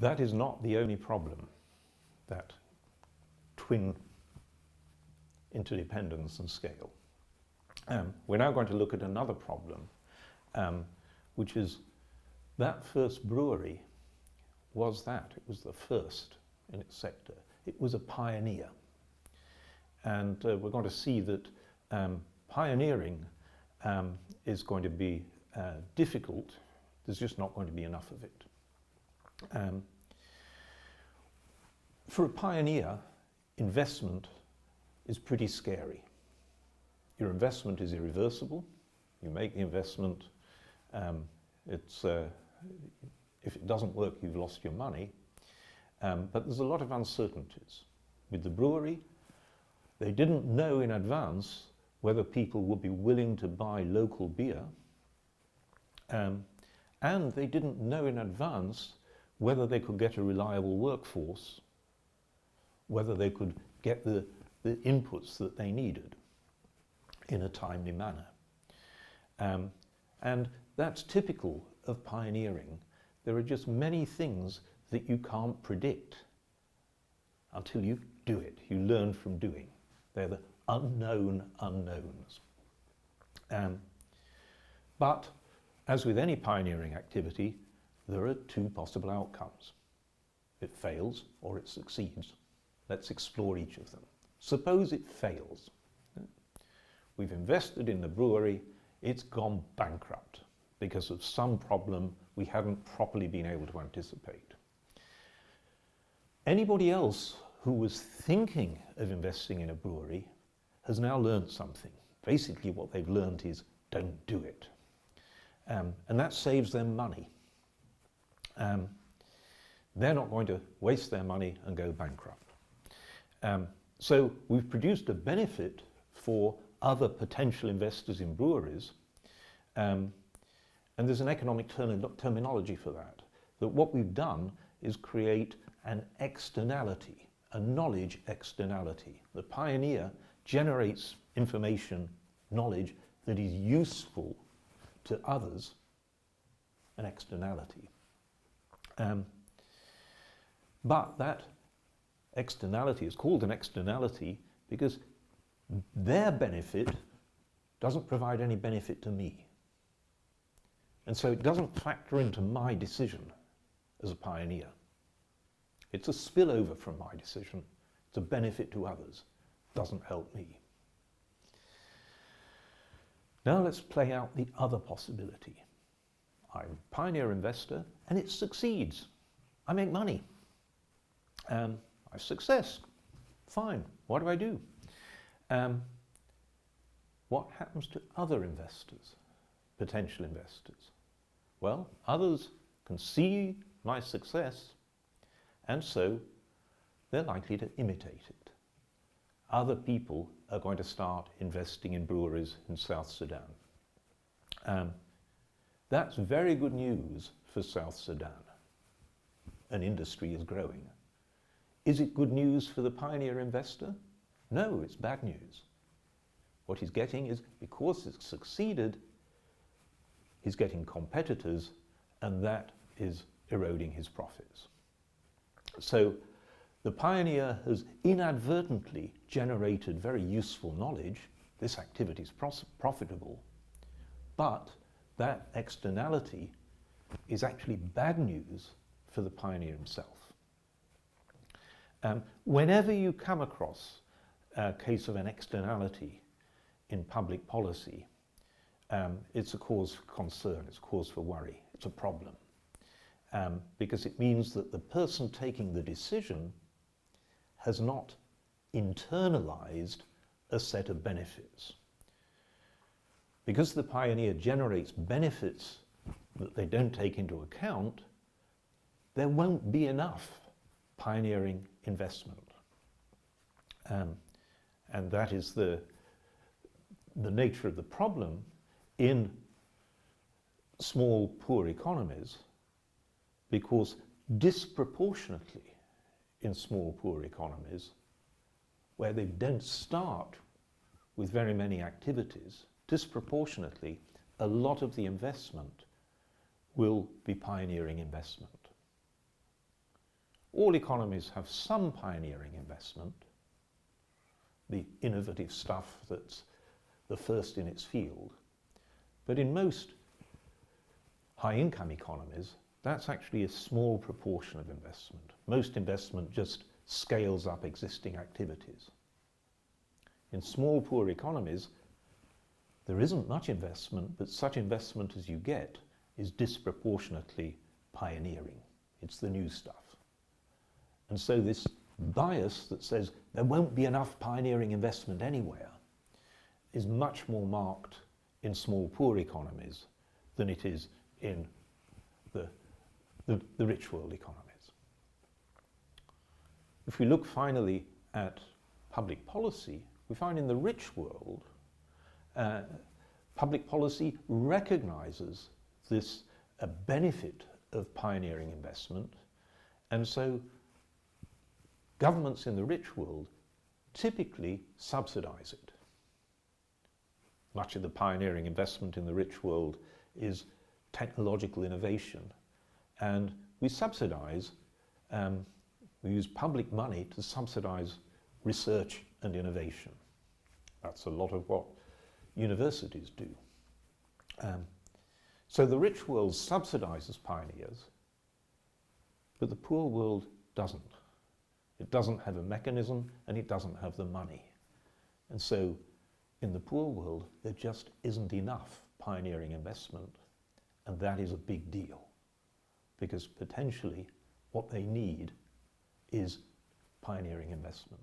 that is not the only problem that twin interdependence and scale. We're now going to look at another problem, which is that first brewery was that. It was the first in its sector. It was a pioneer. And we're going to see that pioneering is going to be difficult. There's just not going to be enough of it. For a pioneer, investment is pretty scary. Your investment is irreversible. You make the investment, if it doesn't work, you've lost your money. But there's a lot of uncertainties. With the brewery, they didn't know in advance whether people would be willing to buy local beer. And they didn't know in advance whether they could get a reliable workforce, whether they could get the inputs that they needed in a timely manner. And that's typical of pioneering. There are just many things that you can't predict until you do it. You learn from doing. They're the unknown unknowns. But as with any pioneering activity, there are two possible outcomes. It fails or it succeeds. Let's explore each of them. Suppose it fails. We've invested in the brewery, it's gone bankrupt because of some problem we haven't properly been able to anticipate. Anybody else who was thinking of investing in a brewery has now learned something. Basically what they've learned is don't do it. And that saves them money. They're not going to waste their money and go bankrupt. So we've produced a benefit for other potential investors in breweries, and there's an economic terminology for that. That what we've done is create an externality, a knowledge externality. The pioneer generates information, knowledge that is useful to others, an externality. But that externality is called an externality because their benefit doesn't provide any benefit to me. And so it doesn't factor into my decision as a pioneer. It's a spillover from my decision. It's a benefit to others. Doesn't help me. Now let's play out the other possibility. I'm a pioneer investor and it succeeds. I make money. I have success. Fine. What do? What happens to other investors, potential investors? Well, others can see my success, and so they're likely to imitate it. Other people are going to start investing in breweries in South Sudan. That's very good news for South Sudan. An industry is growing. Is it good news for the pioneer investor? No, it's bad news. What he's getting is, because it's succeeded, he's getting competitors, and that is eroding his profits. So the pioneer has inadvertently generated very useful knowledge. This activity is profitable, but that externality is actually bad news for the pioneer himself. Whenever you come across a case of an externality in public policy, it's a cause for concern, it's a cause for worry, it's a problem. Because it means that the person taking the decision has not internalized a set of benefits. Because the pioneer generates benefits that they don't take into account, there won't be enough pioneering investment. And that is the nature of the problem in small, poor economies, because disproportionately in small, poor economies, where they don't start with very many activities, disproportionately, a lot of the investment will be pioneering investment. All economies have some pioneering investment, the innovative stuff that's the first in its field. But in most high-income economies, that's actually a small proportion of investment. Most investment just scales up existing activities. In small, poor economies, there isn't much investment, but such investment as you get is disproportionately pioneering. It's the new stuff. And so this bias that says there won't be enough pioneering investment anywhere is much more marked in small, poor economies than it is in the rich world economies. If we look finally at public policy, we find in the rich world, public policy recognizes this benefit of pioneering investment, and so governments in the rich world typically subsidize it. Much of the pioneering investment in the rich world is technological innovation, and we subsidize, we use public money to subsidize research and innovation. That's a lot of what universities do. So the rich world subsidizes pioneers, but the poor world doesn't. It doesn't have a mechanism and it doesn't have the money. And so in the poor world, there just isn't enough pioneering investment, and that is a big deal, because potentially what they need is pioneering investment.